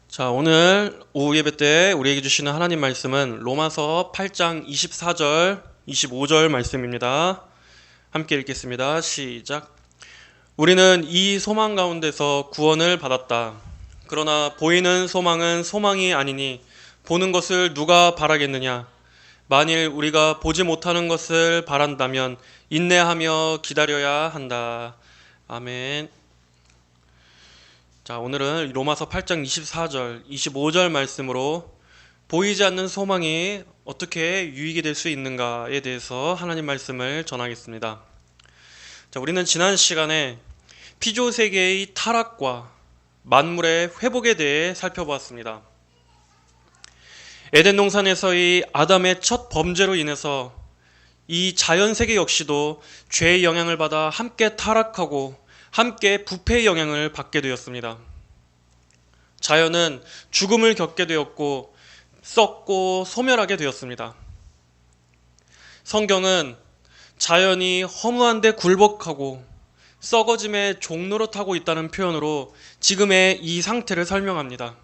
자, 오늘 오후 예배 때 우리에게 주시는 하나님 말씀은 로마서 8장 24절, 25절 말씀입니다. 함께 읽겠습니다. 시작. 우리는 이 소망 가운데서 구원을 받았다. 그러나 보이는 소망은 소망이 아니니 보는 것을 누가 바라겠느냐? 만일 우리가 보지 못하는 것을 바란다면 인내하며 기다려야 한다. 아멘. 자, 오늘은 로마서 8장 24절, 25절 말씀으로 보이지 않는 소망이 어떻게 유익이 될 수 있는가에 대해서 하나님 말씀을 전하겠습니다. 자, 우리는 지난 시간에 피조 세계의 타락과 만물의 회복에 대해 살펴보았습니다. 에덴 동산에서의 아담의 첫 범죄로 인해서 이 자연 세계 역시도 죄의 영향을 받아 함께 타락하고 함께 부패의 영향을 받게 되었습니다. 자연은 죽음을 겪게 되었고 썩고 소멸하게 되었습니다. 성경은 자연이 허무한데 굴복하고 썩어짐의 종노릇하고 있다는 표현으로 지금의 이 상태를 설명합니다.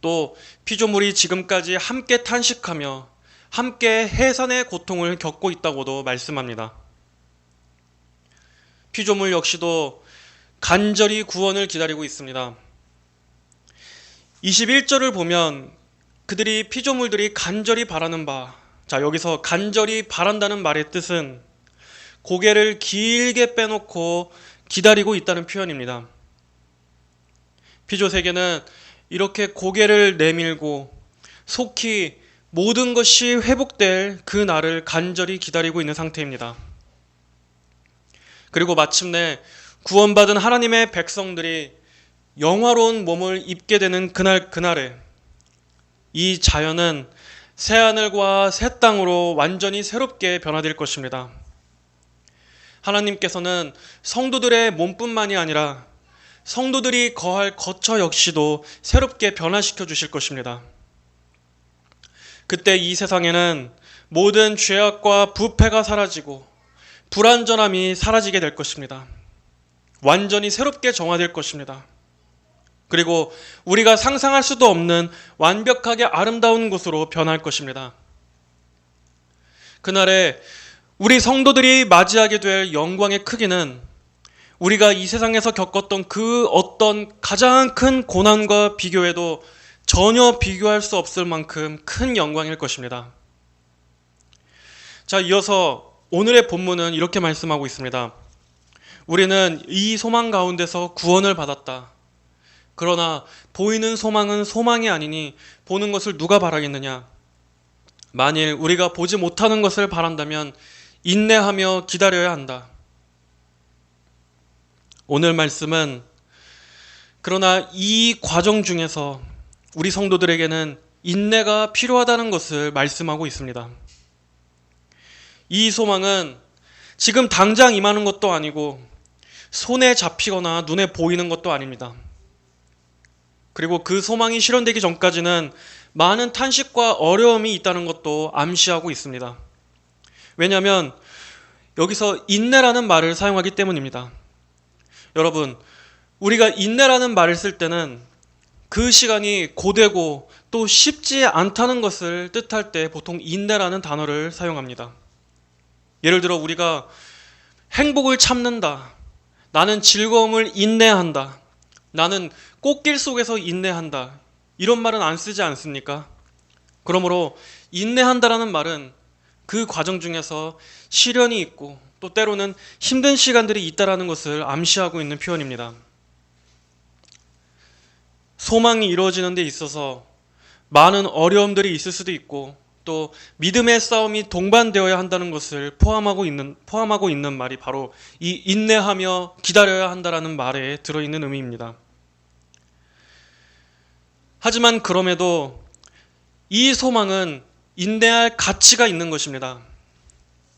또 피조물이 지금까지 함께 탄식하며 함께 해산의 고통을 겪고 있다고도 말씀합니다. 피조물 역시도 간절히 구원을 기다리고 있습니다. 21절을 보면 그들이 피조물들이 간절히 바라는 바, 자, 여기서 간절히 바란다는 말의 뜻은 고개를 길게 빼놓고 기다리고 있다는 표현입니다. 피조 세계는 이렇게 고개를 내밀고 속히 모든 것이 회복될 그 날을 간절히 기다리고 있는 상태입니다. 그리고 마침내 구원받은 하나님의 백성들이 영화로운 몸을 입게 되는 그날에 이 자연은 새하늘과 새 땅으로 완전히 새롭게 변화될 것입니다. 하나님께서는 성도들의 몸뿐만이 아니라 성도들이 거할 거처 역시도 새롭게 변화시켜 주실 것입니다. 그때 이 세상에는 모든 죄악과 부패가 사라지고 불완전함이 사라지게 될 것입니다. 완전히 새롭게 정화될 것입니다. 그리고 우리가 상상할 수도 없는 완벽하게 아름다운 곳으로 변할 것입니다. 그날에 우리 성도들이 맞이하게 될 영광의 크기는 우리가 이 세상에서 겪었던 그 어떤 가장 큰 고난과 비교해도 전혀 비교할 수 없을 만큼 큰 영광일 것입니다. 자, 이어서 오늘의 본문은 이렇게 말씀하고 있습니다. 우리는 이 소망 가운데서 구원을 받았다. 그러나 보이는 소망은 소망이 아니니 보는 것을 누가 바라겠느냐? 만일 우리가 보지 못하는 것을 바란다면 인내하며 기다려야 한다. 오늘 말씀은 그러나 이 과정 중에서 우리 성도들에게는 인내가 필요하다는 것을 말씀하고 있습니다. 이 소망은 지금 당장 임하는 것도 아니고 손에 잡히거나 눈에 보이는 것도 아닙니다. 그리고 그 소망이 실현되기 전까지는 많은 탄식과 어려움이 있다는 것도 암시하고 있습니다. 왜냐하면 여기서 인내라는 말을 사용하기 때문입니다. 여러분, 우리가 인내라는 말을 쓸 때는 그 시간이 고되고 또 쉽지 않다는 것을 뜻할 때 보통 인내라는 단어를 사용합니다. 예를 들어 우리가 행복을 참는다. 나는 즐거움을 인내한다. 나는 꽃길 속에서 인내한다. 이런 말은 안 쓰지 않습니까? 그러므로 인내한다라는 말은 그 과정 중에서 시련이 있고 또 때로는 힘든 시간들이 있다라는 것을 암시하고 있는 표현입니다. 소망이 이루어지는 데 있어서 많은 어려움들이 있을 수도 있고 또 믿음의 싸움이 동반되어야 한다는 것을 포함하고 있는 말이 바로 이 인내하며 기다려야 한다라는 말에 들어있는 의미입니다. 하지만 그럼에도 이 소망은 인내할 가치가 있는 것입니다.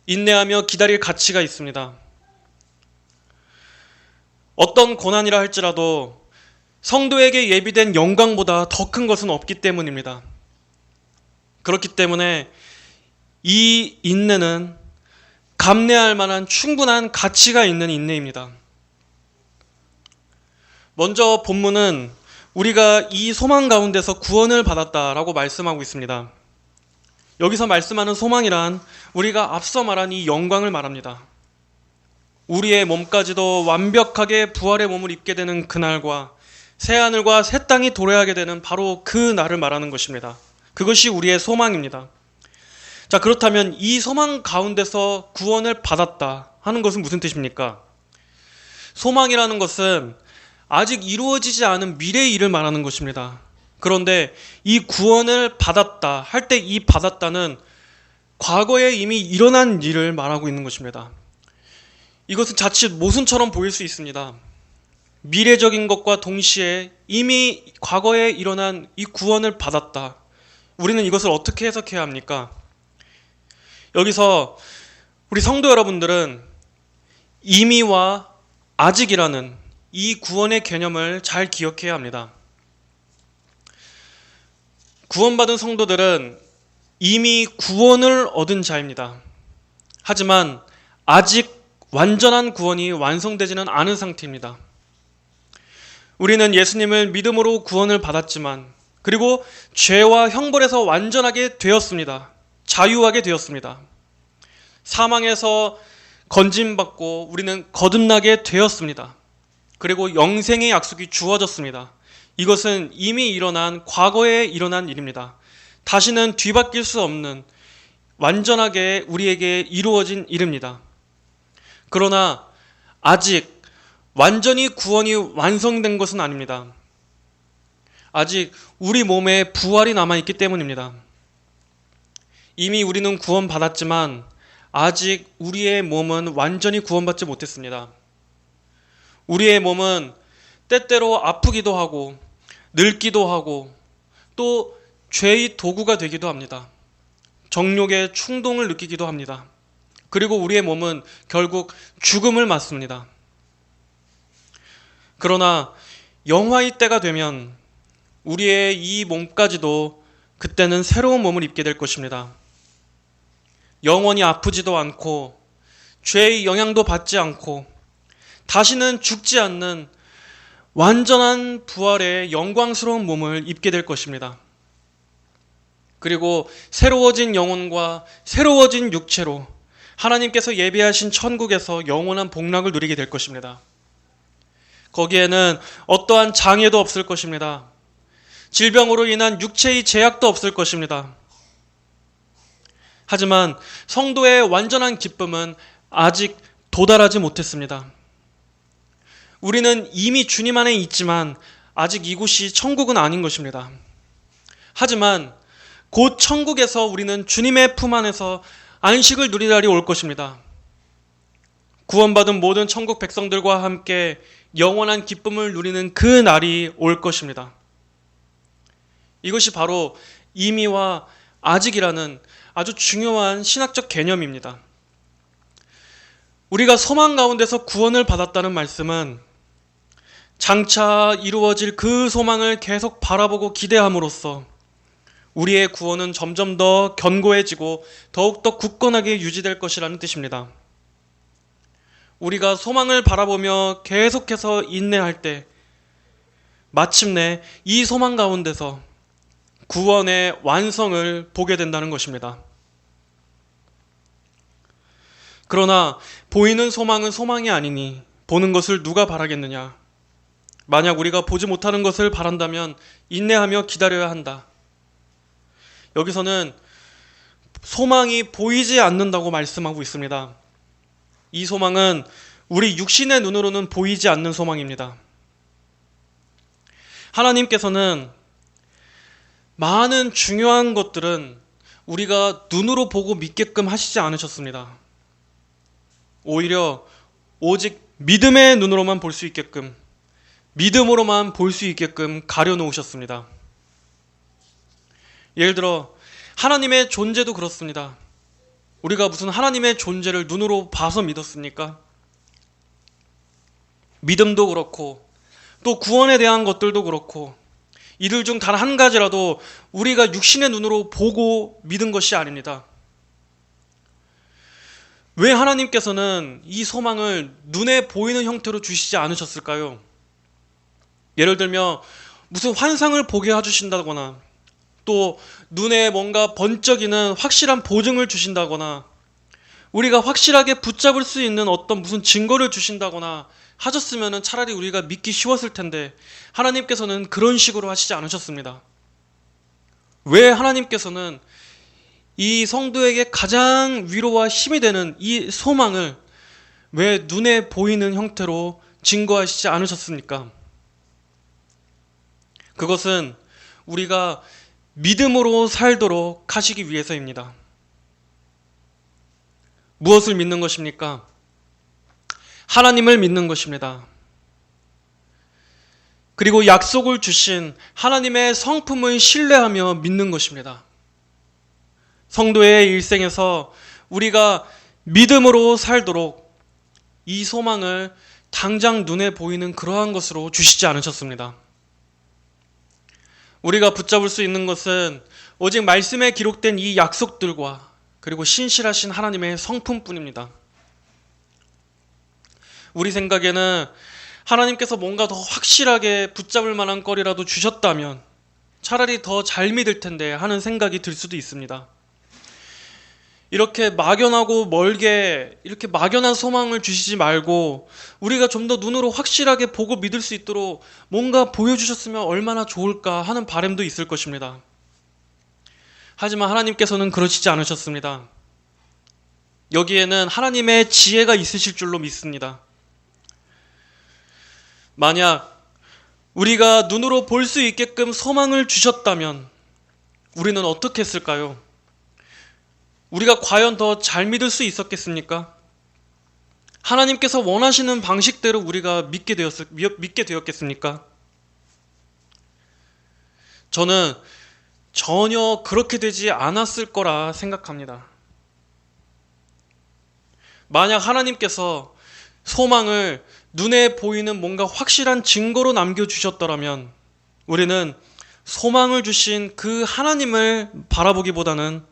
인내하며 기다릴 가치가 있습니다. 어떤 고난이라 할지라도 성도에게 예비된 영광보다 더 큰 것은 없기 때문입니다. 그렇기 때문에 이 인내는 감내할 만한 충분한 가치가 있는 인내입니다. 먼저 본문은 우리가 이 소망 가운데서 구원을 받았다라고 말씀하고 있습니다. 여기서 말씀하는 소망이란 우리가 앞서 말한 이 영광을 말합니다. 우리의 몸까지도 완벽하게 부활의 몸을 입게 되는 그날과 새하늘과 새 땅이 도래하게 되는 바로 그 날을 말하는 것입니다. 그것이 우리의 소망입니다. 자, 그렇다면 이 소망 가운데서 구원을 받았다 하는 것은 무슨 뜻입니까? 소망이라는 것은 아직 이루어지지 않은 미래의 일을 말하는 것입니다. 그런데 이 구원을 받았다 할 때 이 받았다는 과거에 이미 일어난 일을 말하고 있는 것입니다. 이것은 자칫 모순처럼 보일 수 있습니다. 미래적인 것과 동시에 이미 과거에 일어난 이 구원을 받았다. 우리는 이것을 어떻게 해석해야 합니까? 여기서 우리 성도 여러분들은 이미와 아직이라는 이 구원의 개념을 잘 기억해야 합니다. 구원받은 성도들은 이미 구원을 얻은 자입니다. 하지만 아직 완전한 구원이 완성되지는 않은 상태입니다. 우리는 예수님을 믿음으로 구원을 받았지만, 그리고 죄와 형벌에서 완전하게 되었습니다. 자유하게 되었습니다. 사망에서 건짐받고 우리는 거듭나게 되었습니다. 그리고 영생의 약속이 주어졌습니다. 이것은 이미 일어난 과거에 일어난 일입니다. 다시는 뒤바뀔 수 없는 완전하게 우리에게 이루어진 일입니다. 그러나 아직 완전히 구원이 완성된 것은 아닙니다. 아직 우리 몸에 부활이 남아있기 때문입니다. 이미 우리는 구원받았지만 아직 우리의 몸은 완전히 구원받지 못했습니다. 우리의 몸은 때때로 아프기도 하고 늙기도 하고 또 죄의 도구가 되기도 합니다. 정욕의 충동을 느끼기도 합니다. 그리고 우리의 몸은 결국 죽음을 맞습니다. 그러나 영화의 때가 되면 우리의 이 몸까지도 그때는 새로운 몸을 입게 될 것입니다. 영원히 아프지도 않고 죄의 영향도 받지 않고 다시는 죽지 않는 완전한 부활의 영광스러운 몸을 입게 될 것입니다. 그리고 새로워진 영혼과 새로워진 육체로 하나님께서 예비하신 천국에서 영원한 복락을 누리게 될 것입니다. 거기에는 어떠한 장애도 없을 것입니다. 질병으로 인한 육체의 제약도 없을 것입니다. 하지만 성도의 완전한 기쁨은 아직 도달하지 못했습니다. 우리는 이미 주님 안에 있지만 아직 이곳이 천국은 아닌 것입니다. 하지만 곧 천국에서 우리는 주님의 품 안에서 안식을 누릴 날이 올 것입니다. 구원받은 모든 천국 백성들과 함께 영원한 기쁨을 누리는 그 날이 올 것입니다. 이것이 바로 이미와 아직이라는 아주 중요한 신학적 개념입니다. 우리가 소망 가운데서 구원을 받았다는 말씀은 장차 이루어질 그 소망을 계속 바라보고 기대함으로써 우리의 구원은 점점 더 견고해지고 더욱더 굳건하게 유지될 것이라는 뜻입니다. 우리가 소망을 바라보며 계속해서 인내할 때 마침내 이 소망 가운데서 구원의 완성을 보게 된다는 것입니다. 그러나 보이는 소망은 소망이 아니니 보는 것을 누가 바라겠느냐? 만약 우리가 보지 못하는 것을 바란다면 인내하며 기다려야 한다. 여기서는 소망이 보이지 않는다고 말씀하고 있습니다. 이 소망은 우리 육신의 눈으로는 보이지 않는 소망입니다. 하나님께서는 많은 중요한 것들은 우리가 눈으로 보고 믿게끔 하시지 않으셨습니다. 오히려 오직 믿음의 눈으로만 볼 수 있게끔, 믿음으로만 볼 수 있게끔 가려놓으셨습니다. 예를 들어 하나님의 존재도 그렇습니다. 우리가 무슨 하나님의 존재를 눈으로 봐서 믿었습니까? 믿음도 그렇고 또 구원에 대한 것들도 그렇고 이들 중 단 한 가지라도 우리가 육신의 눈으로 보고 믿은 것이 아닙니다. 왜 하나님께서는 이 소망을 눈에 보이는 형태로 주시지 않으셨을까요? 예를 들며 무슨 환상을 보게 해주신다거나 또 눈에 뭔가 번쩍이는 확실한 보증을 주신다거나 우리가 확실하게 붙잡을 수 있는 어떤 무슨 증거를 주신다거나 하셨으면 차라리 우리가 믿기 쉬웠을 텐데 하나님께서는 그런 식으로 하시지 않으셨습니다. 왜 하나님께서는 이 성도에게 가장 위로와 힘이 되는 이 소망을 왜 눈에 보이는 형태로 증거하시지 않으셨습니까? 그것은 우리가 믿음으로 살도록 하시기 위해서입니다. 무엇을 믿는 것입니까? 하나님을 믿는 것입니다. 그리고 약속을 주신 하나님의 성품을 신뢰하며 믿는 것입니다. 성도의 일생에서 우리가 믿음으로 살도록 이 소망을 당장 눈에 보이는 그러한 것으로 주시지 않으셨습니다. 우리가 붙잡을 수 있는 것은 오직 말씀에 기록된 이 약속들과 그리고 신실하신 하나님의 성품뿐입니다. 우리 생각에는 하나님께서 뭔가 더 확실하게 붙잡을 만한 거리라도 주셨다면 차라리 더 잘 믿을 텐데 하는 생각이 들 수도 있습니다. 이렇게 막연하고 멀게 이렇게 막연한 소망을 주시지 말고 우리가 좀 더 눈으로 확실하게 보고 믿을 수 있도록 뭔가 보여주셨으면 얼마나 좋을까 하는 바람도 있을 것입니다. 하지만 하나님께서는 그러시지 않으셨습니다. 여기에는 하나님의 지혜가 있으실 줄로 믿습니다. 만약 우리가 눈으로 볼 수 있게끔 소망을 주셨다면 우리는 어떻게 했을까요? 우리가 과연 더 잘 믿을 수 있었겠습니까? 하나님께서 원하시는 방식대로 우리가 믿게 되었겠습니까? 저는 전혀 그렇게 되지 않았을 거라 생각합니다. 만약 하나님께서 소망을 눈에 보이는 뭔가 확실한 증거로 남겨주셨더라면 우리는 소망을 주신 그 하나님을 바라보기보다는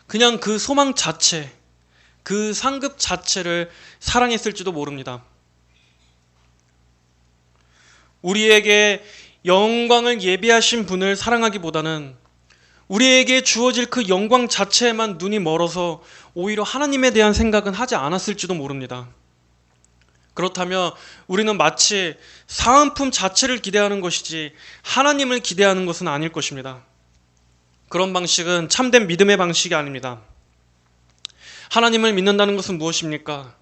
그냥 그 소망 자체, 그 상급 자체를 사랑했을지도 모릅니다. 우리에게 영광을 예비하신 분을 사랑하기보다는 우리에게 주어질 그 영광 자체에만 눈이 멀어서 오히려 하나님에 대한 생각은 하지 않았을지도 모릅니다. 그렇다면 우리는 마치 사은품 자체를 기대하는 것이지 하나님을 기대하는 것은 아닐 것입니다. 그런 방식은 참된 믿음의 방식이 아닙니다. 하나님을 믿는다는 것은 무엇입니까?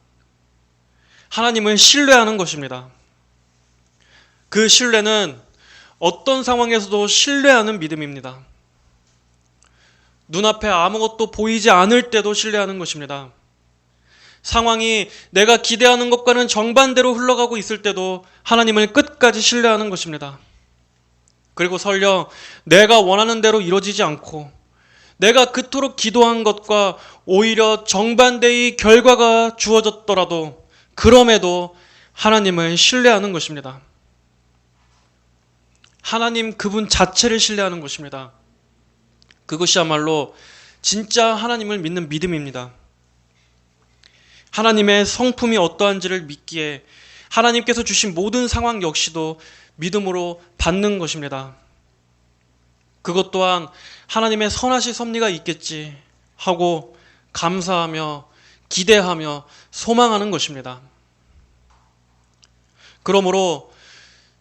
하나님을 신뢰하는 것입니다. 그 신뢰는 어떤 상황에서도 신뢰하는 믿음입니다. 눈앞에 아무것도 보이지 않을 때도 신뢰하는 것입니다. 상황이 내가 기대하는 것과는 정반대로 흘러가고 있을 때도 하나님을 끝까지 신뢰하는 것입니다. 그리고 설령 내가 원하는 대로 이루어지지 않고 내가 그토록 기도한 것과 오히려 정반대의 결과가 주어졌더라도 그럼에도 하나님을 신뢰하는 것입니다. 하나님 그분 자체를 신뢰하는 것입니다. 그것이야말로 진짜 하나님을 믿는 믿음입니다. 하나님의 성품이 어떠한지를 믿기에 하나님께서 주신 모든 상황 역시도 믿음으로 받는 것입니다. 그것 또한 하나님의 선하신 섭리가 있겠지 하고 감사하며 기대하며 소망하는 것입니다. 그러므로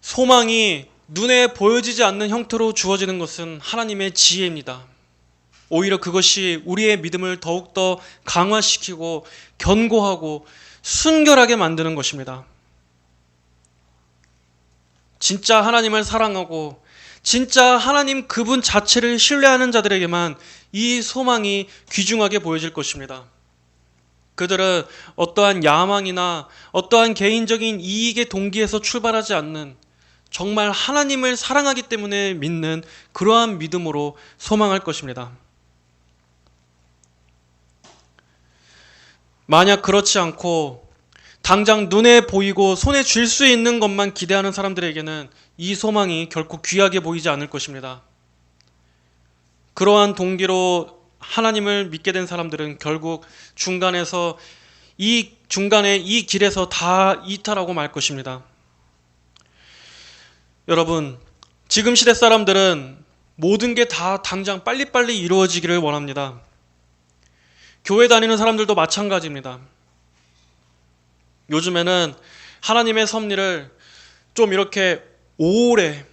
소망이 눈에 보여지지 않는 형태로 주어지는 것은 하나님의 지혜입니다. 오히려 그것이 우리의 믿음을 더욱더 강화시키고 견고하고 순결하게 만드는 것입니다. 진짜 하나님을 사랑하고 진짜 하나님 그분 자체를 신뢰하는 자들에게만 이 소망이 귀중하게 보여질 것입니다. 그들은 어떠한 야망이나 어떠한 개인적인 이익의 동기에서 출발하지 않는 정말 하나님을 사랑하기 때문에 믿는 그러한 믿음으로 소망할 것입니다. 만약 그렇지 않고 당장 눈에 보이고 손에 쥘 수 있는 것만 기대하는 사람들에게는 이 소망이 결코 귀하게 보이지 않을 것입니다. 그러한 동기로 하나님을 믿게 된 사람들은 결국 중간에 이 길에서 다 이탈하고 말 것입니다. 여러분, 지금 시대 사람들은 모든 게 다 당장 빨리빨리 이루어지기를 원합니다. 교회 다니는 사람들도 마찬가지입니다. 요즘에는 하나님의 섭리를 좀 이렇게 오래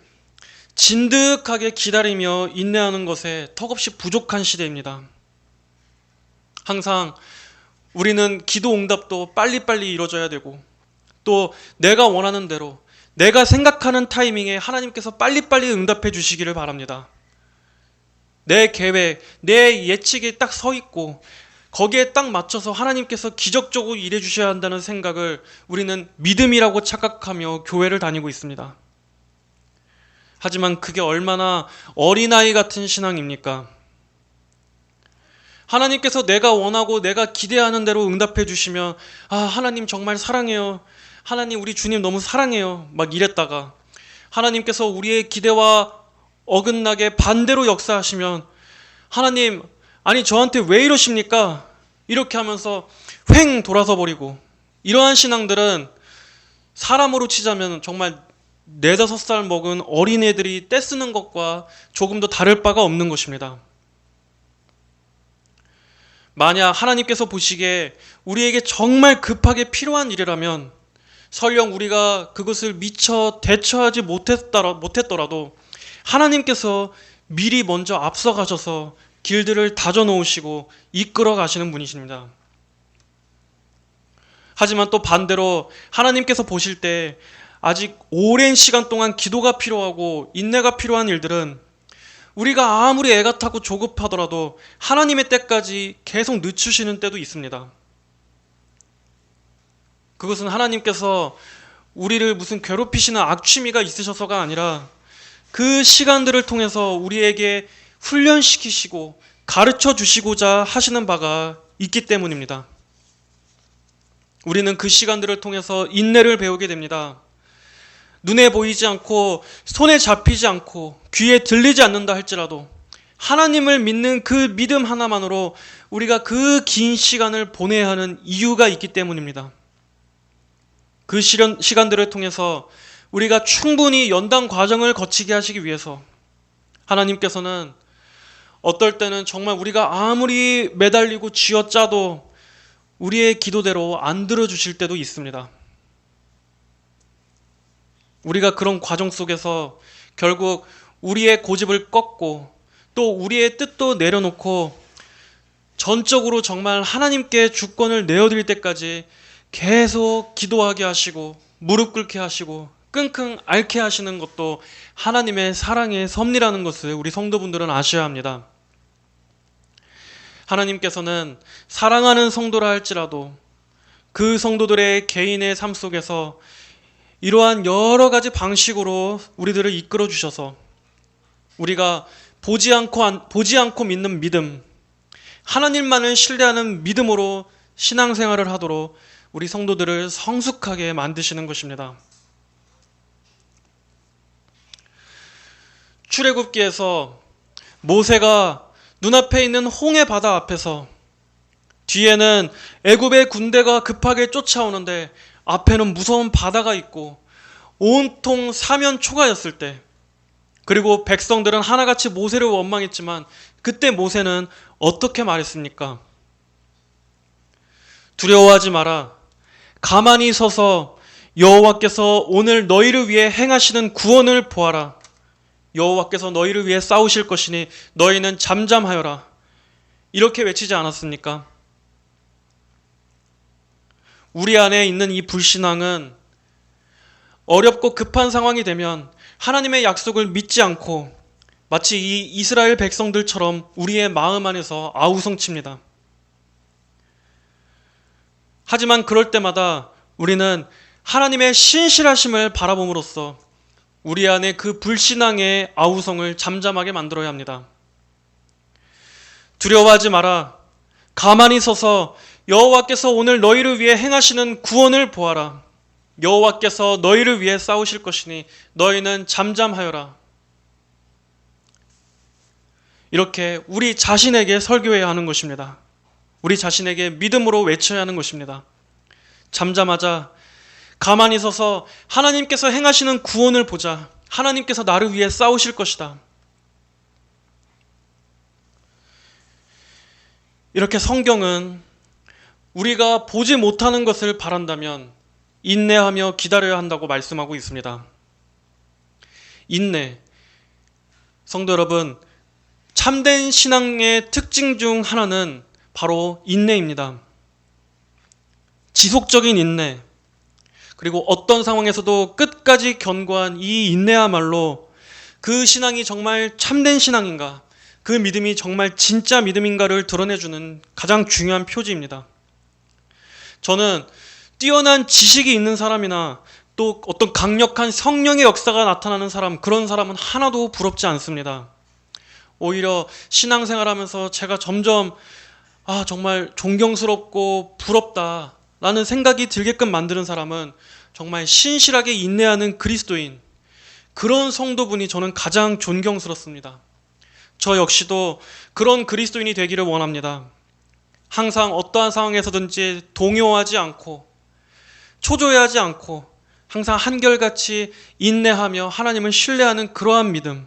진득하게 기다리며 인내하는 것에 턱없이 부족한 시대입니다. 항상 우리는 기도 응답도 빨리빨리 이루어져야 되고, 또 내가 원하는 대로 내가 생각하는 타이밍에 하나님께서 빨리빨리 응답해 주시기를 바랍니다. 내 계획, 내 예측이 딱 서 있고 거기에 딱 맞춰서 하나님께서 기적적으로 일해 주셔야 한다는 생각을 우리는 믿음이라고 착각하며 교회를 다니고 있습니다. 하지만 그게 얼마나 어린아이 같은 신앙입니까? 하나님께서 내가 원하고 내가 기대하는 대로 응답해 주시면, 아, 하나님 정말 사랑해요. 하나님, 우리 주님 너무 사랑해요. 막 이랬다가 하나님께서 우리의 기대와 어긋나게 반대로 역사하시면, 하나님, 아니 저한테 왜 이러십니까? 이렇게 하면서 횡 돌아서 버리고, 이러한 신앙들은 사람으로 치자면 정말 4~5살 먹은 어린애들이 떼쓰는 것과 조금도 다를 바가 없는 것입니다. 만약 하나님께서 보시기에 우리에게 정말 급하게 필요한 일이라면 설령 우리가 그것을 미처 대처하지 못했더라도 하나님께서 미리 먼저 앞서가셔서 길들을 다져 놓으시고 이끌어 가시는 분이십니다. 하지만 또 반대로 하나님께서 보실 때 아직 오랜 시간 동안 기도가 필요하고 인내가 필요한 일들은 우리가 아무리 애가 타고 조급하더라도 하나님의 때까지 계속 늦추시는 때도 있습니다. 그것은 하나님께서 우리를 무슨 괴롭히시는 악취미가 있으셔서가 아니라 그 시간들을 통해서 우리에게 훈련시키시고 가르쳐 주시고자 하시는 바가 있기 때문입니다. 우리는 그 시간들을 통해서 인내를 배우게 됩니다. 눈에 보이지 않고 손에 잡히지 않고 귀에 들리지 않는다 할지라도 하나님을 믿는 그 믿음 하나만으로 우리가 그 긴 시간을 보내야 하는 이유가 있기 때문입니다. 그 시간들을 통해서 우리가 충분히 연단 과정을 거치게 하시기 위해서 하나님께서는 어떨 때는 정말 우리가 아무리 매달리고 쥐어짜도 우리의 기도대로 안 들어주실 때도 있습니다. 우리가 그런 과정 속에서 결국 우리의 고집을 꺾고 또 우리의 뜻도 내려놓고 전적으로 정말 하나님께 주권을 내어드릴 때까지 계속 기도하게 하시고 무릎 꿇게 하시고 끙끙 앓게 하시는 것도 하나님의 사랑의 섭리라는 것을 우리 성도분들은 아셔야 합니다. 하나님께서는 사랑하는 성도라 할지라도 그 성도들의 개인의 삶 속에서 이러한 여러 가지 방식으로 우리들을 이끌어 주셔서 우리가 보지 않고 믿는 믿음, 하나님만을 신뢰하는 믿음으로 신앙생활을 하도록 우리 성도들을 성숙하게 만드시는 것입니다. 출애굽기에서 모세가 눈앞에 있는 홍해 바다 앞에서 뒤에는 애굽의 군대가 급하게 쫓아오는데 앞에는 무서운 바다가 있고 온통 사면 초가였을 때, 그리고 백성들은 하나같이 모세를 원망했지만 그때 모세는 어떻게 말했습니까? 두려워하지 마라. 가만히 서서 여호와께서 오늘 너희를 위해 행하시는 구원을 보아라. 여호와께서 너희를 위해 싸우실 것이니 너희는 잠잠하여라. 이렇게 외치지 않았습니까? 우리 안에 있는 이 불신앙은 어렵고 급한 상황이 되면 하나님의 약속을 믿지 않고 마치 이 이스라엘 백성들처럼 우리의 마음 안에서 아우성칩니다. 하지만 그럴 때마다 우리는 하나님의 신실하심을 바라봄으로써 우리 안에 그 불신앙의 아우성을 잠잠하게 만들어야 합니다. 두려워하지 마라. 가만히 서서 여호와께서 오늘 너희를 위해 행하시는 구원을 보아라. 여호와께서 너희를 위해 싸우실 것이니 너희는 잠잠하여라. 이렇게 우리 자신에게 설교해야 하는 것입니다. 우리 자신에게 믿음으로 외쳐야 하는 것입니다. 잠잠하자. 가만히 서서 하나님께서 행하시는 구원을 보자. 하나님께서 나를 위해 싸우실 것이다. 이렇게 성경은 우리가 보지 못하는 것을 바란다면 인내하며 기다려야 한다고 말씀하고 있습니다. 인내. 성도 여러분, 참된 신앙의 특징 중 하나는 바로 인내입니다. 지속적인 인내, 그리고 어떤 상황에서도 끝까지 견고한 이 인내야말로 그 신앙이 정말 참된 신앙인가, 그 믿음이 정말 진짜 믿음인가를 드러내주는 가장 중요한 표지입니다. 저는 뛰어난 지식이 있는 사람이나 또 어떤 강력한 성령의 역사가 나타나는 사람, 그런 사람은 하나도 부럽지 않습니다. 오히려 신앙생활하면서 제가 점점 정말 존경스럽고 부럽다라는 생각이 들게끔 만드는 사람은 정말 신실하게 인내하는 그리스도인, 그런 성도분이 저는 가장 존경스럽습니다. 저 역시도 그런 그리스도인이 되기를 원합니다. 항상 어떠한 상황에서든지 동요하지 않고 초조해하지 않고 항상 한결같이 인내하며 하나님을 신뢰하는 그러한 믿음.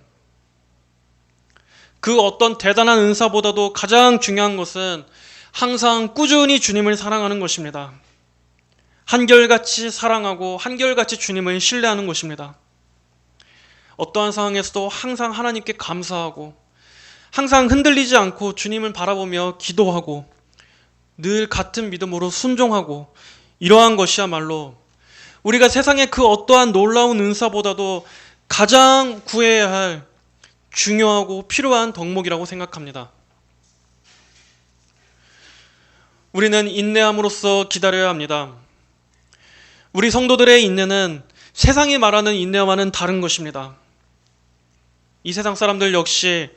그 어떤 대단한 은사보다도 가장 중요한 것은 항상 꾸준히 주님을 사랑하는 것입니다. 한결같이 사랑하고 한결같이 주님을 신뢰하는 것입니다. 어떠한 상황에서도 항상 하나님께 감사하고 항상 흔들리지 않고 주님을 바라보며 기도하고 늘 같은 믿음으로 순종하고, 이러한 것이야말로 우리가 세상의 그 어떠한 놀라운 은사보다도 가장 구해야 할 중요하고 필요한 덕목이라고 생각합니다. 우리는 인내함으로써 기다려야 합니다. 우리 성도들의 인내는 세상이 말하는 인내와는 다른 것입니다. 이 세상 사람들 역시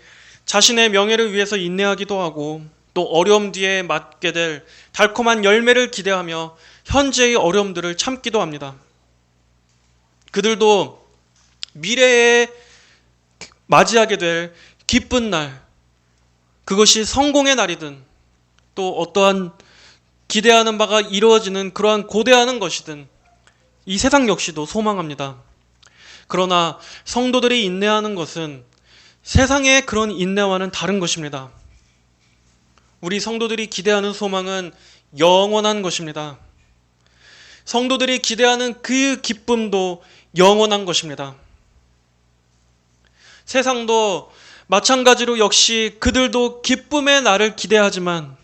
자신의 명예를 위해서 인내하기도 하고 또 어려움 뒤에 맞게 될 달콤한 열매를 기대하며 현재의 어려움들을 참기도 합니다. 그들도 미래에 맞이하게 될 기쁜 날, 그것이 성공의 날이든 또 어떠한 기대하는 바가 이루어지는 그러한 고대하는 것이든 이 세상 역시도 소망합니다. 그러나 성도들이 인내하는 것은 세상의 그런 인내와는 다른 것입니다. 우리 성도들이 기대하는 소망은 영원한 것입니다. 성도들이 기대하는 그 기쁨도 영원한 것입니다. 세상도 마찬가지로 역시 그들도 기쁨의 날을 기대하지만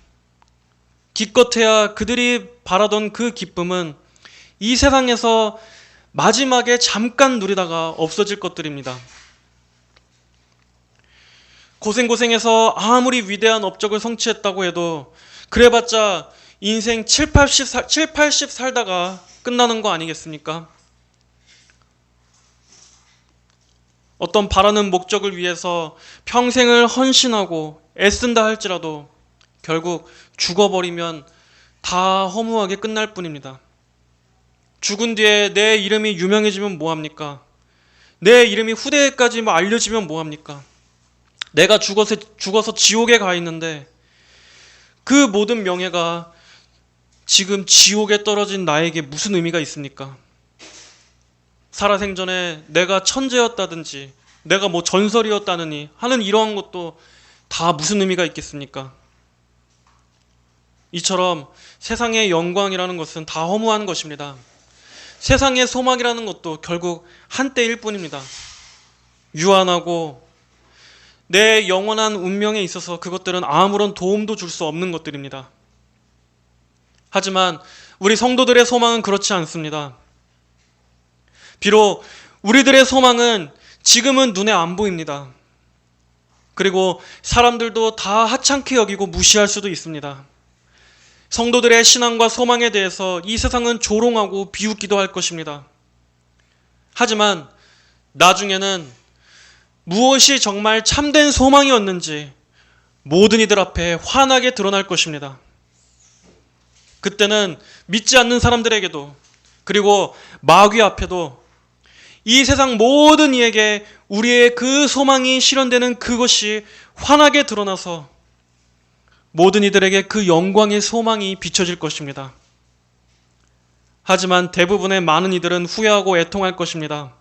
기껏해야 그들이 바라던 그 기쁨은 이 세상에서 마지막에 잠깐 누리다가 없어질 것들입니다. 고생해서 아무리 위대한 업적을 성취했다고 해도 그래봤자 인생 7, 80 살다가 끝나는 거 아니겠습니까? 어떤 바라는 목적을 위해서 평생을 헌신하고 애쓴다 할지라도 결국 죽어버리면 다 허무하게 끝날 뿐입니다. 죽은 뒤에 내 이름이 유명해지면 뭐합니까? 내 이름이 후대에까지 알려지면 뭐합니까? 내가 죽어서 지옥에 가 있는데 그 모든 명예가 지금 지옥에 떨어진 나에게 무슨 의미가 있습니까? 살아생전에 내가 천재였다든지 내가 전설이었다느니 하는 이러한 것도 다 무슨 의미가 있겠습니까? 이처럼 세상의 영광이라는 것은 다 허무한 것입니다. 세상의 소망이라는 것도 결국 한때일 뿐입니다. 유한하고 내 영원한 운명에 있어서 그것들은 아무런 도움도 줄 수 없는 것들입니다. 하지만 우리 성도들의 소망은 그렇지 않습니다. 비록 우리들의 소망은 지금은 눈에 안 보입니다. 그리고 사람들도 다 하찮게 여기고 무시할 수도 있습니다. 성도들의 신앙과 소망에 대해서 이 세상은 조롱하고 비웃기도 할 것입니다. 하지만 나중에는 무엇이 정말 참된 소망이었는지 모든 이들 앞에 환하게 드러날 것입니다. 그때는 믿지 않는 사람들에게도 그리고 마귀 앞에도 이 세상 모든 이에게 우리의 그 소망이 실현되는 그것이 환하게 드러나서 모든 이들에게 그 영광의 소망이 비춰질 것입니다. 하지만 대부분의 많은 이들은 후회하고 애통할 것입니다.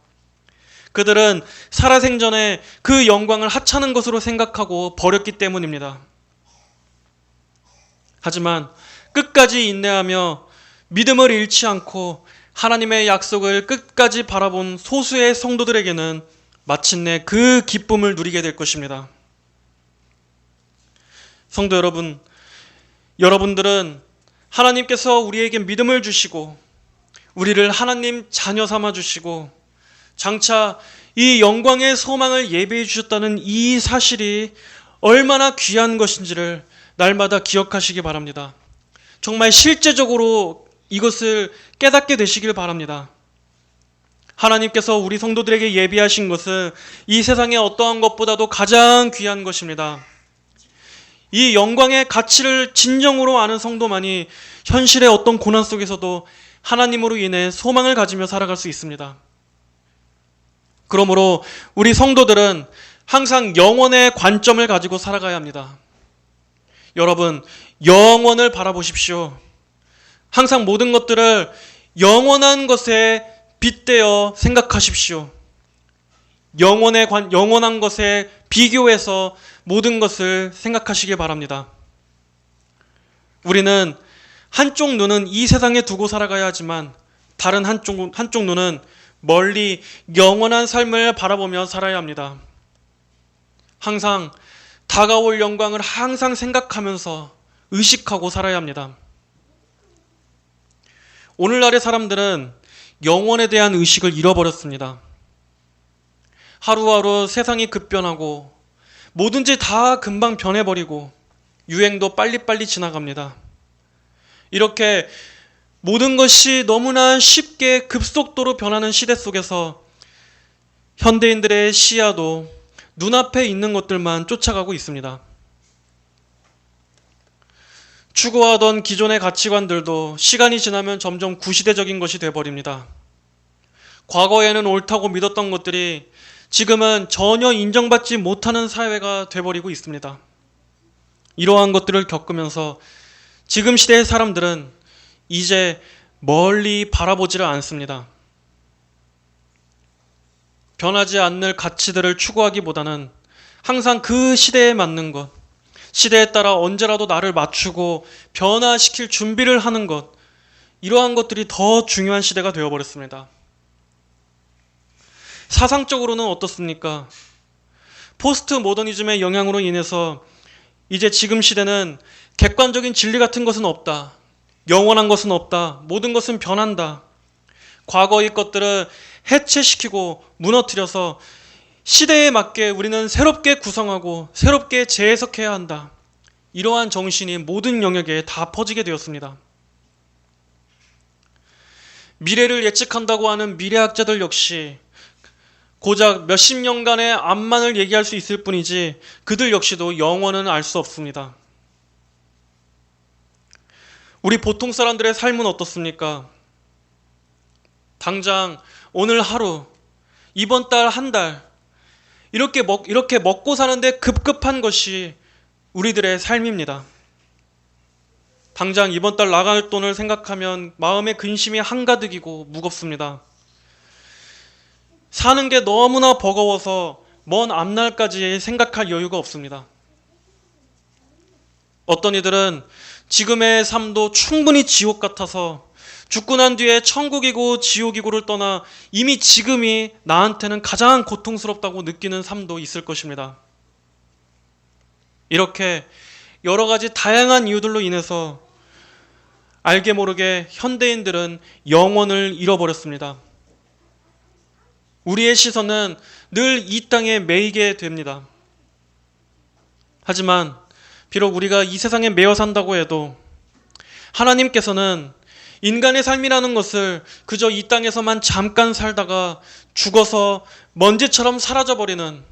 그들은 살아생전에 그 영광을 하찮은 것으로 생각하고 버렸기 때문입니다. 하지만 끝까지 인내하며 믿음을 잃지 않고 하나님의 약속을 끝까지 바라본 소수의 성도들에게는 마침내 그 기쁨을 누리게 될 것입니다. 성도 여러분, 여러분들은 하나님께서 우리에게 믿음을 주시고 우리를 하나님 자녀 삼아 주시고 장차 이 영광의 소망을 예비해 주셨다는 이 사실이 얼마나 귀한 것인지를 날마다 기억하시기 바랍니다. 정말 실제적으로 이것을 깨닫게 되시길 바랍니다. 하나님께서 우리 성도들에게 예비하신 것은 이 세상의 어떠한 것보다도 가장 귀한 것입니다. 이 영광의 가치를 진정으로 아는 성도만이 현실의 어떤 고난 속에서도 하나님으로 인해 소망을 가지며 살아갈 수 있습니다. 그러므로 우리 성도들은 항상 영원의 관점을 가지고 살아가야 합니다. 여러분, 영원을 바라보십시오. 항상 모든 것들을 영원한 것에 빗대어 생각하십시오. 영원한 것에 비교해서 모든 것을 생각하시기 바랍니다. 우리는 한쪽 눈은 이 세상에 두고 살아가야 하지만 다른 한쪽 눈은 멀리 영원한 삶을 바라보며 살아야 합니다. 항상 다가올 영광을 항상 생각하면서 의식하고 살아야 합니다. 오늘날의 사람들은 영원에 대한 의식을 잃어버렸습니다. 하루하루 세상이 급변하고 뭐든지 다 금방 변해버리고 유행도 빨리빨리 지나갑니다. 이렇게 모든 것이 너무나 쉽게 급속도로 변하는 시대 속에서 현대인들의 시야도 눈앞에 있는 것들만 쫓아가고 있습니다. 추구하던 기존의 가치관들도 시간이 지나면 점점 구시대적인 것이 되어버립니다. 과거에는 옳다고 믿었던 것들이 지금은 전혀 인정받지 못하는 사회가 되어버리고 있습니다. 이러한 것들을 겪으면서 지금 시대의 사람들은 이제 멀리 바라보지를 않습니다. 변하지 않을 가치들을 추구하기보다는 항상 그 시대에 맞는 것, 시대에 따라 언제라도 나를 맞추고 변화시킬 준비를 하는 것, 이러한 것들이 더 중요한 시대가 되어버렸습니다. 사상적으로는 어떻습니까? 포스트 모더니즘의 영향으로 인해서 이제 지금 시대는 객관적인 진리 같은 것은 없다. 영원한 것은 없다. 모든 것은 변한다. 과거의 것들을 해체시키고 무너뜨려서 시대에 맞게 우리는 새롭게 구성하고 새롭게 재해석해야 한다. 이러한 정신이 모든 영역에 다 퍼지게 되었습니다. 미래를 예측한다고 하는 미래학자들 역시 고작 몇십 년간의 앞만을 얘기할 수 있을 뿐이지 그들 역시도 영원은 알 수 없습니다. 우리 보통 사람들의 삶은 어떻습니까? 당장 오늘 하루, 이번 달, 한 달, 이렇게 먹고 사는데 급급한 것이 우리들의 삶입니다. 당장 이번 달 나갈 돈을 생각하면 마음의 근심이 한가득이고 무겁습니다. 사는 게 너무나 버거워서 먼 앞날까지 생각할 여유가 없습니다. 어떤 이들은 지금의 삶도 충분히 지옥 같아서 죽고 난 뒤에 천국이고 지옥이고를 떠나 이미 지금이 나한테는 가장 고통스럽다고 느끼는 삶도 있을 것입니다. 이렇게 여러 가지 다양한 이유들로 인해서 알게 모르게 현대인들은 영혼을 잃어버렸습니다. 우리의 시선은 늘 이 땅에 매이게 됩니다. 하지만 비록 우리가 이 세상에 매여 산다고 해도 하나님께서는 인간의 삶이라는 것을 그저 이 땅에서만 잠깐 살다가 죽어서 먼지처럼 사라져버리는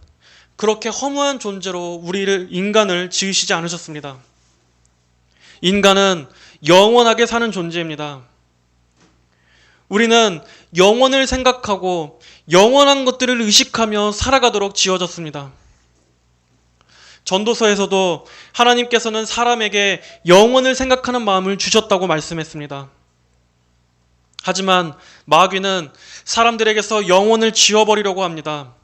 그렇게 허무한 존재로 인간을 지으시지 않으셨습니다. 인간은 영원하게 사는 존재입니다. 우리는 영원을 생각하고 영원한 것들을 의식하며 살아가도록 지어졌습니다. 전도서에서도 하나님께서는 사람에게 영원을 생각하는 마음을 주셨다고 말씀했습니다. 하지만 마귀는 사람들에게서 영혼을 지워버리려고 합니다.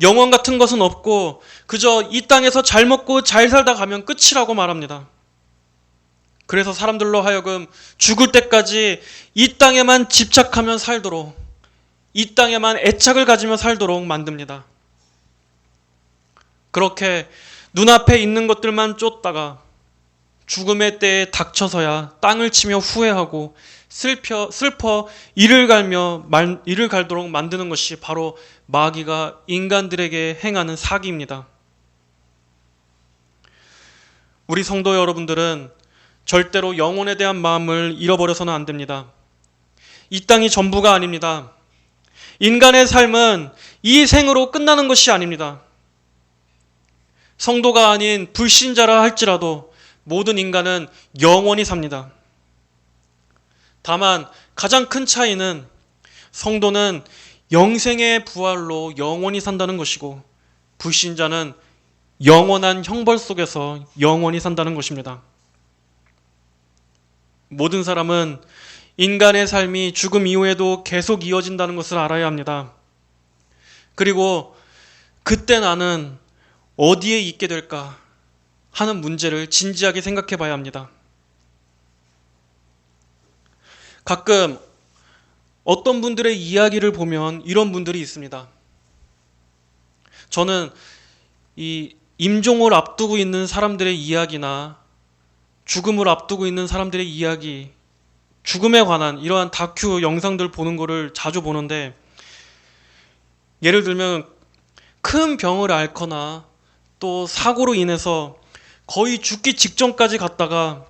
영혼 같은 것은 없고 그저 이 땅에서 잘 먹고 잘 살다 가면 끝이라고 말합니다. 그래서 사람들로 하여금 죽을 때까지 이 땅에만 집착하며 살도록, 이 땅에만 애착을 가지며 살도록 만듭니다. 그렇게 눈앞에 있는 것들만 쫓다가 죽음의 때에 닥쳐서야 땅을 치며 후회하고 슬퍼 이를 갈도록 만드는 것이 바로 마귀가 인간들에게 행하는 사기입니다. 우리 성도 여러분들은 절대로 영혼에 대한 마음을 잃어버려서는 안 됩니다. 이 땅이 전부가 아닙니다. 인간의 삶은 이 생으로 끝나는 것이 아닙니다. 성도가 아닌 불신자라 할지라도 모든 인간은 영원히 삽니다. 다만 가장 큰 차이는 성도는 영생의 부활로 영원히 산다는 것이고 불신자는 영원한 형벌 속에서 영원히 산다는 것입니다. 모든 사람은 인간의 삶이 죽음 이후에도 계속 이어진다는 것을 알아야 합니다. 그리고 그때 나는 어디에 있게 될까 하는 문제를 진지하게 생각해 봐야 합니다. 가끔 어떤 분들의 이야기를 보면 이런 분들이 있습니다. 저는 이 임종을 앞두고 있는 사람들의 이야기나 죽음을 앞두고 있는 사람들의 이야기, 죽음에 관한 이러한 다큐 영상들 보는 거를 자주 보는데, 예를 들면 큰 병을 앓거나 또 사고로 인해서 거의 죽기 직전까지 갔다가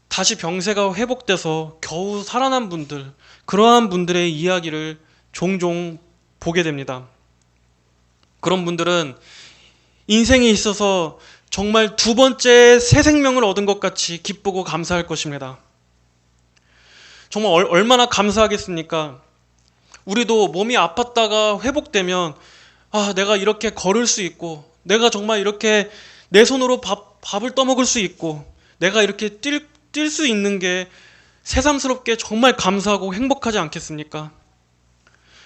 다시 병세가 회복돼서 겨우 살아난 분들, 그러한 분들의 이야기를 종종 보게 됩니다. 그런 분들은 인생에 있어서 정말 두 번째 새 생명을 얻은 것 같이 기쁘고 감사할 것입니다. 정말 얼마나 감사하겠습니까? 우리도 몸이 아팠다가 회복되면 내가 이렇게 걸을 수 있고, 내가 정말 이렇게 내 손으로 밥을 떠먹을 수 있고, 내가 이렇게 뛸 수 있는 게 새삼스럽게 정말 감사하고 행복하지 않겠습니까?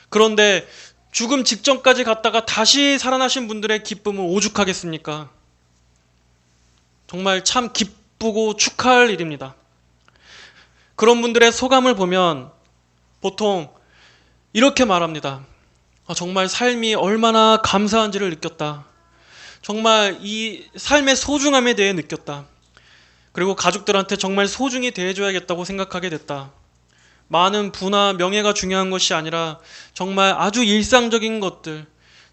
그런데 죽음 직전까지 갔다가 다시 살아나신 분들의 기쁨은 오죽하겠습니까? 정말 참 기쁘고 축하할 일입니다. 그런 분들의 소감을 보면 보통 이렇게 말합니다. 정말 삶이 얼마나 감사한지를 느꼈다. 정말 이 삶의 소중함에 대해 느꼈다. 그리고 가족들한테 정말 소중히 대해줘야겠다고 생각하게 됐다. 많은 부나 명예가 중요한 것이 아니라 정말 아주 일상적인 것들,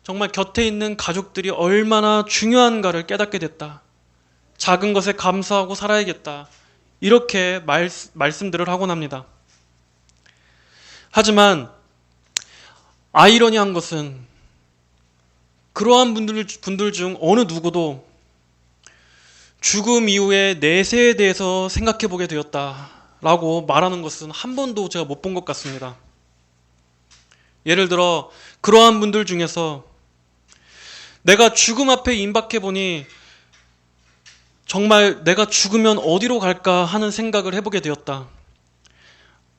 정말 곁에 있는 가족들이 얼마나 중요한가를 깨닫게 됐다. 작은 것에 감사하고 살아야겠다. 이렇게 말씀들을 하곤 합니다. 하지만 아이러니한 것은 그러한 분들 중 어느 누구도 죽음 이후의 내세에 대해서 생각해 보게 되었다라고 말하는 것은 한 번도 제가 못 본 것 같습니다. 예를 들어 그러한 분들 중에서 내가 죽음 앞에 임박해 보니 정말 내가 죽으면 어디로 갈까 하는 생각을 해보게 되었다.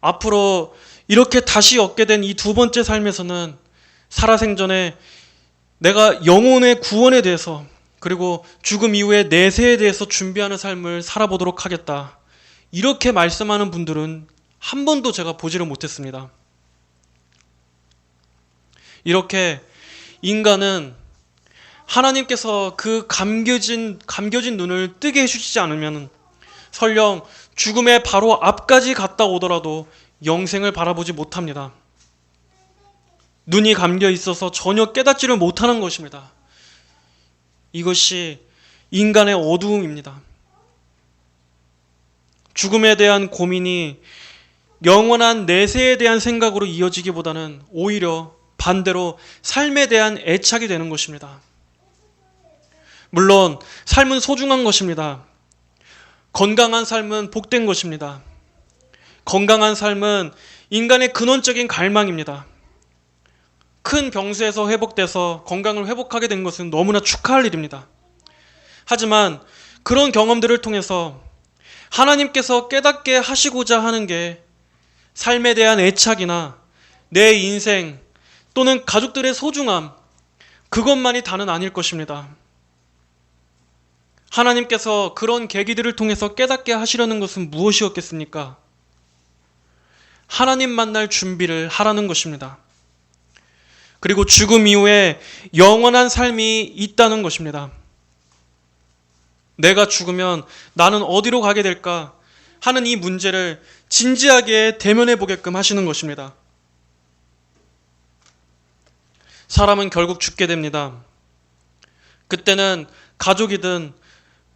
앞으로 이렇게 다시 얻게 된 이 두 번째 삶에서는 살아생전에 내가 영혼의 구원에 대해서, 그리고 죽음 이후의 내세에 대해서 준비하는 삶을 살아보도록 하겠다. 이렇게 말씀하는 분들은 한 번도 제가 보지를 못했습니다. 이렇게 인간은 하나님께서 그 감겨진 눈을 뜨게 해주시지 않으면 설령 죽음의 바로 앞까지 갔다 오더라도 영생을 바라보지 못합니다. 눈이 감겨 있어서 전혀 깨닫지를 못하는 것입니다. 이것이 인간의 어두움입니다. 죽음에 대한 고민이 영원한 내세에 대한 생각으로 이어지기보다는 오히려 반대로 삶에 대한 애착이 되는 것입니다. 물론 삶은 소중한 것입니다. 건강한 삶은 복된 것입니다. 건강한 삶은 인간의 근원적인 갈망입니다. 큰 병세에서 회복돼서 건강을 회복하게 된 것은 너무나 축하할 일입니다. 하지만 그런 경험들을 통해서 하나님께서 깨닫게 하시고자 하는 게 삶에 대한 애착이나 내 인생 또는 가족들의 소중함, 그것만이 다는 아닐 것입니다. 하나님께서 그런 계기들을 통해서 깨닫게 하시려는 것은 무엇이었겠습니까? 하나님 만날 준비를 하라는 것입니다. 그리고 죽음 이후에 영원한 삶이 있다는 것입니다. 내가 죽으면 나는 어디로 가게 될까 하는 이 문제를 진지하게 대면해 보게끔 하시는 것입니다. 사람은 결국 죽게 됩니다. 그때는 가족이든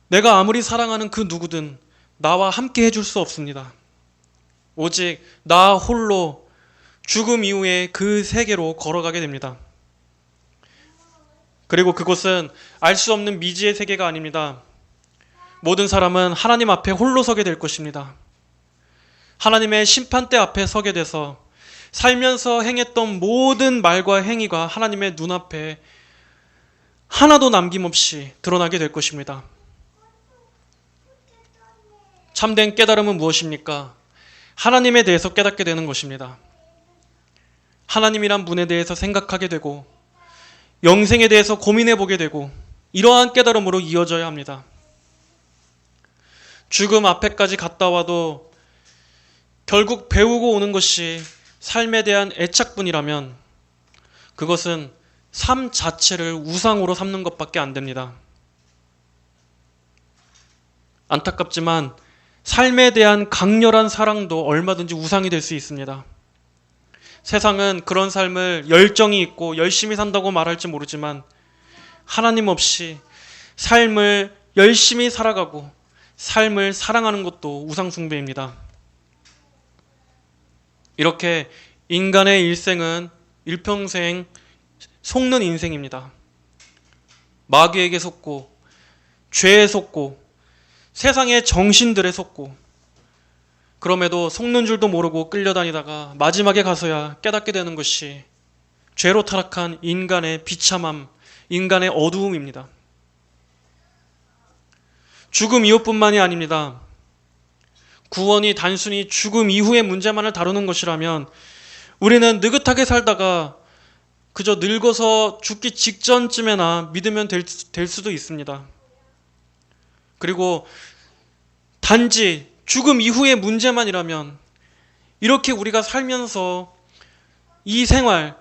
내가 아무리 사랑하는 그 누구든 나와 함께 해줄 수 없습니다. 오직 나 홀로 죽음 이후에 그 세계로 걸어가게 됩니다. 그리고 그곳은 알 수 없는 미지의 세계가 아닙니다. 모든 사람은 하나님 앞에 홀로 서게 될 것입니다. 하나님의 심판대 앞에 서게 돼서 살면서 행했던 모든 말과 행위가 하나님의 눈앞에 하나도 남김없이 드러나게 될 것입니다. 참된 깨달음은 무엇입니까? 하나님에 대해서 깨닫게 되는 것입니다. 하나님이란 분에 대해서 생각하게 되고 영생에 대해서 고민해 보게 되고 이러한 깨달음으로 이어져야 합니다. 죽음 앞에까지 갔다 와도 결국 배우고 오는 것이 삶에 대한 애착뿐이라면 그것은 삶 자체를 우상으로 삼는 것밖에 안 됩니다. 안타깝지만 삶에 대한 강렬한 사랑도 얼마든지 우상이 될 수 있습니다. 세상은 그런 삶을 열정이 있고 열심히 산다고 말할지 모르지만 하나님 없이 삶을 열심히 살아가고 삶을 사랑하는 것도 우상 숭배입니다. 이렇게 인간의 일생은 일평생 속는 인생입니다. 마귀에게 속고 죄에 속고 세상의 정신들에 속고 그럼에도 속는 줄도 모르고 끌려다니다가 마지막에 가서야 깨닫게 되는 것이 죄로 타락한 인간의 비참함, 인간의 어두움입니다. 죽음 이후뿐만이 아닙니다. 구원이 단순히 죽음 이후의 문제만을 다루는 것이라면 우리는 느긋하게 살다가 그저 늙어서 죽기 직전쯤에나 믿으면 될 수도 있습니다. 그리고 단지 죽음 이후의 문제만이라면 이렇게 우리가 살면서 이 생활,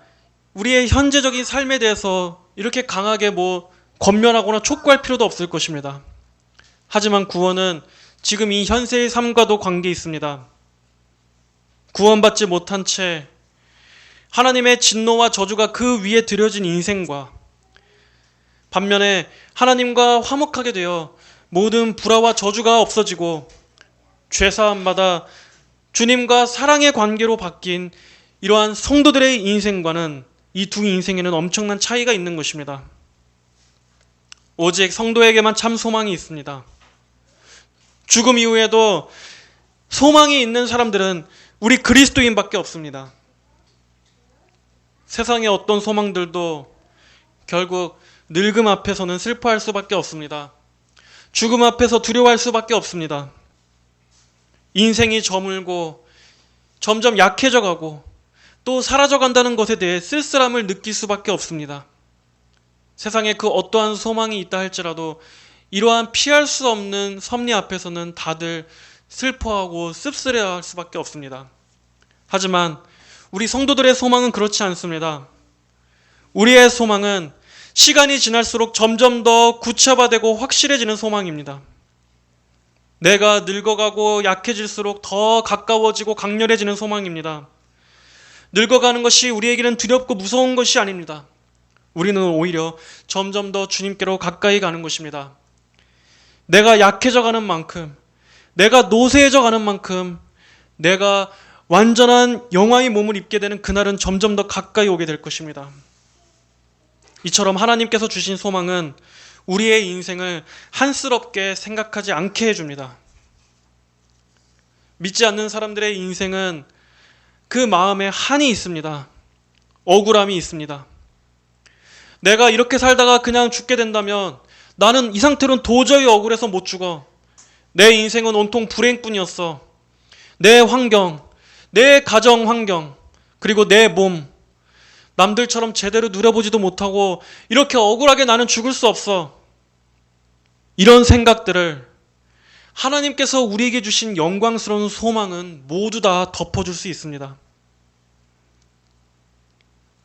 우리의 현재적인 삶에 대해서 이렇게 강하게 권면하거나 촉구할 필요도 없을 것입니다. 하지만 구원은 지금 이 현세의 삶과도 관계 있습니다. 구원받지 못한 채 하나님의 진노와 저주가 그 위에 드려진 인생과 반면에 하나님과 화목하게 되어 모든 불화와 저주가 없어지고 죄사함마다 주님과 사랑의 관계로 바뀐 이러한 성도들의 인생과는 이 두 인생에는 엄청난 차이가 있는 것입니다. 오직 성도에게만 참 소망이 있습니다. 죽음 이후에도 소망이 있는 사람들은 우리 그리스도인밖에 없습니다. 세상의 어떤 소망들도 결국 늙음 앞에서는 슬퍼할 수밖에 없습니다. 죽음 앞에서 두려워할 수밖에 없습니다. 인생이 저물고 점점 약해져 가고 또 사라져 간다는 것에 대해 쓸쓸함을 느낄 수밖에 없습니다. 세상에 그 어떠한 소망이 있다 할지라도 이러한 피할 수 없는 섭리 앞에서는 다들 슬퍼하고 씁쓸해할 수밖에 없습니다. 하지만 우리 성도들의 소망은 그렇지 않습니다. 우리의 소망은 시간이 지날수록 점점 더 구체화되고 확실해지는 소망입니다. 내가 늙어가고 약해질수록 더 가까워지고 강렬해지는 소망입니다. 늙어가는 것이 우리에게는 두렵고 무서운 것이 아닙니다. 우리는 오히려 점점 더 주님께로 가까이 가는 것입니다. 내가 약해져 가는 만큼, 내가 노쇠해져 가는 만큼, 내가 완전한 영화의 몸을 입게 되는 그날은 점점 더 가까이 오게 될 것입니다. 이처럼 하나님께서 주신 소망은 우리의 인생을 한스럽게 생각하지 않게 해줍니다. 믿지 않는 사람들의 인생은 그 마음에 한이 있습니다. 억울함이 있습니다. 내가 이렇게 살다가 그냥 죽게 된다면 나는 이 상태로는 도저히 억울해서 못 죽어. 내 인생은 온통 불행뿐이었어. 내 환경, 내 가정 환경, 그리고 내 몸, 남들처럼 제대로 누려보지도 못하고 이렇게 억울하게 나는 죽을 수 없어. 이런 생각들을 하나님께서 우리에게 주신 영광스러운 소망은 모두 다 덮어줄 수 있습니다.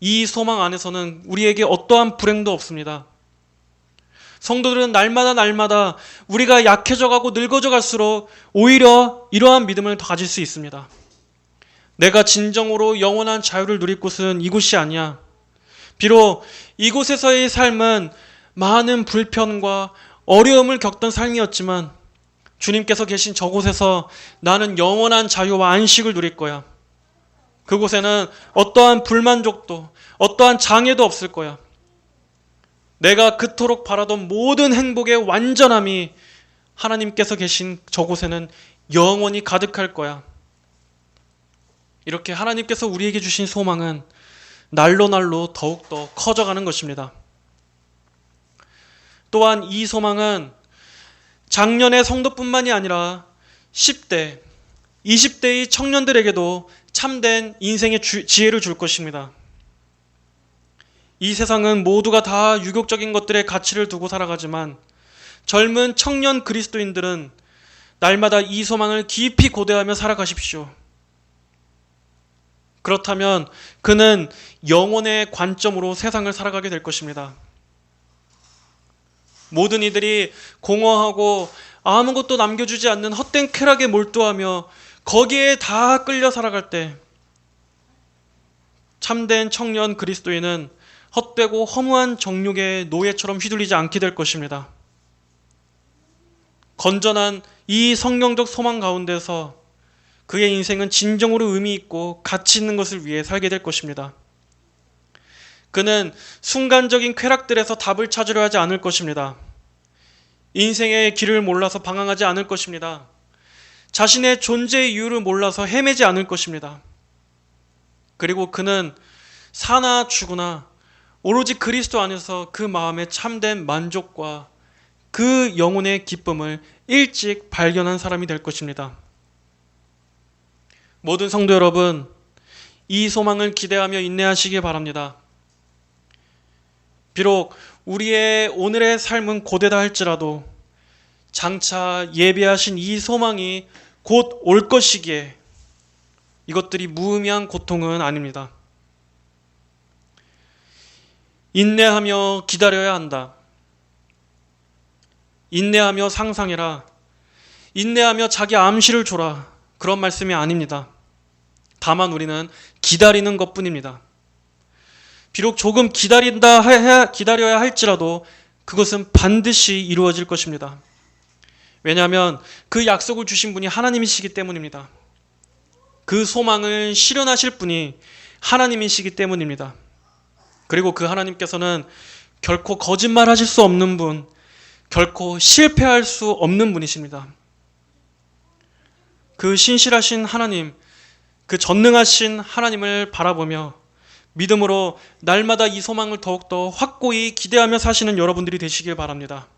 이 소망 안에서는 우리에게 어떠한 불행도 없습니다. 성도들은 날마다 우리가 약해져가고 늙어져 갈수록 오히려 이러한 믿음을 더 가질 수 있습니다. 내가 진정으로 영원한 자유를 누릴 곳은 이곳이 아니야. 비록 이곳에서의 삶은 많은 불편과 어려움을 겪던 삶이었지만 주님께서 계신 저곳에서 나는 영원한 자유와 안식을 누릴 거야. 그곳에는 어떠한 불만족도, 어떠한 장애도 없을 거야. 내가 그토록 바라던 모든 행복의 완전함이 하나님께서 계신 저곳에는 영원히 가득할 거야. 이렇게 하나님께서 우리에게 주신 소망은 날로 더욱더 커져가는 것입니다. 또한 이 소망은 작년의 성도뿐만이 아니라 10대, 20대의 청년들에게도 참된 인생의 지혜를 줄 것입니다. 이 세상은 모두가 다 유욕적인 것들의 가치를 두고 살아가지만 젊은 청년 그리스도인들은 날마다 이 소망을 깊이 고대하며 살아가십시오. 그렇다면 그는 영혼의 관점으로 세상을 살아가게 될 것입니다. 모든 이들이 공허하고 아무것도 남겨주지 않는 헛된 쾌락에 몰두하며 거기에 다 끌려 살아갈 때 참된 청년 그리스도인은 헛되고 허무한 정욕의 노예처럼 휘둘리지 않게 될 것입니다. 건전한 이 성경적 소망 가운데서 그의 인생은 진정으로 의미 있고 가치 있는 것을 위해 살게 될 것입니다. 그는 순간적인 쾌락들에서 답을 찾으려 하지 않을 것입니다. 인생의 길을 몰라서 방황하지 않을 것입니다. 자신의 존재의 이유를 몰라서 헤매지 않을 것입니다. 그리고 그는 사나 죽으나 오로지 그리스도 안에서 그 마음의 참된 만족과 그 영혼의 기쁨을 일찍 발견한 사람이 될 것입니다. 모든 성도 여러분, 이 소망을 기대하며 인내하시기 바랍니다. 비록 우리의 오늘의 삶은 고되다 할지라도 장차 예비하신 이 소망이 곧 올 것이기에 이것들이 무의미한 고통은 아닙니다. 인내하며 기다려야 한다. 인내하며 상상해라. 인내하며 자기 암시를 줘라. 그런 말씀이 아닙니다. 다만 우리는 기다리는 것뿐입니다. 비록 조금 기다려야 할지라도 그것은 반드시 이루어질 것입니다. 왜냐하면 그 약속을 주신 분이 하나님이시기 때문입니다. 그 소망을 실현하실 분이 하나님이시기 때문입니다. 그리고 그 하나님께서는 결코 거짓말하실 수 없는 분, 결코 실패할 수 없는 분이십니다. 그 신실하신 하나님, 그 전능하신 하나님을 바라보며 믿음으로 날마다 이 소망을 더욱더 확고히 기대하며 사시는 여러분들이 되시길 바랍니다.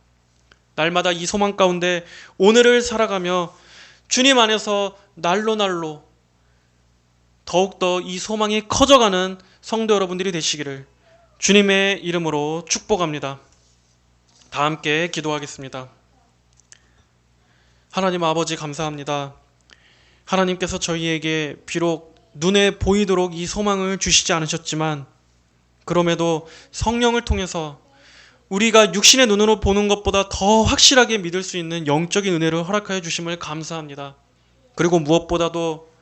날마다 이 소망 가운데 오늘을 살아가며 주님 안에서 날로 더욱더 이 소망이 커져가는 성도 여러분들이 되시기를 주님의 이름으로 축복합니다. 다 함께 기도하겠습니다. 하나님 아버지 감사합니다. 하나님께서 저희에게 비록 눈에 보이도록 이 소망을 주시지 않으셨지만 그럼에도 성령을 통해서 우리가 육신의 눈으로 보는 것보다 더 확실하게 믿을 수 있는 영적인 은혜를 허락하여 주심을 감사합니다. 그리고 무엇보다도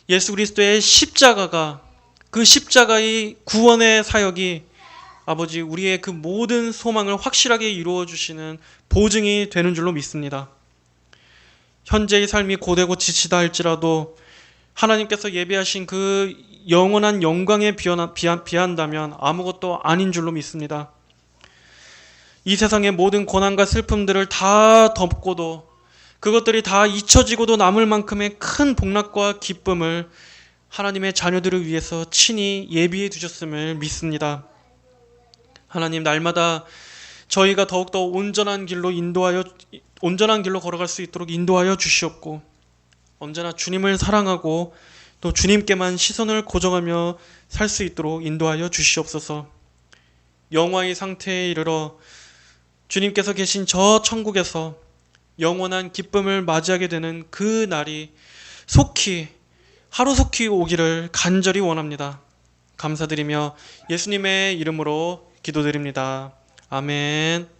예수 그리스도의 십자가가 그 십자가의 구원의 사역이 아버지 우리의 그 모든 소망을 확실하게 이루어 주시는 보증이 되는 줄로 믿습니다. 현재의 삶이 고되고 지치다 할지라도 하나님께서 예비하신 그 영원한 영광에 비한다면 아무것도 아닌 줄로 믿습니다. 이 세상의 모든 고난과 슬픔들을 다 덮고도 그것들이 다 잊혀지고도 남을 만큼의 큰 복락과 기쁨을 하나님의 자녀들을 위해서 친히 예비해 두셨음을 믿습니다. 하나님 날마다 저희가 더욱더 온전한 길로 걸어갈 수 있도록 인도하여 주시옵고 언제나 주님을 사랑하고 또 주님께만 시선을 고정하며 살 수 있도록 인도하여 주시옵소서. 영화의 상태에 이르러 주님께서 계신 저 천국에서 영원한 기쁨을 맞이하게 되는 그 날이 하루속히 오기를 간절히 원합니다. 감사드리며 예수님의 이름으로 기도드립니다. 아멘.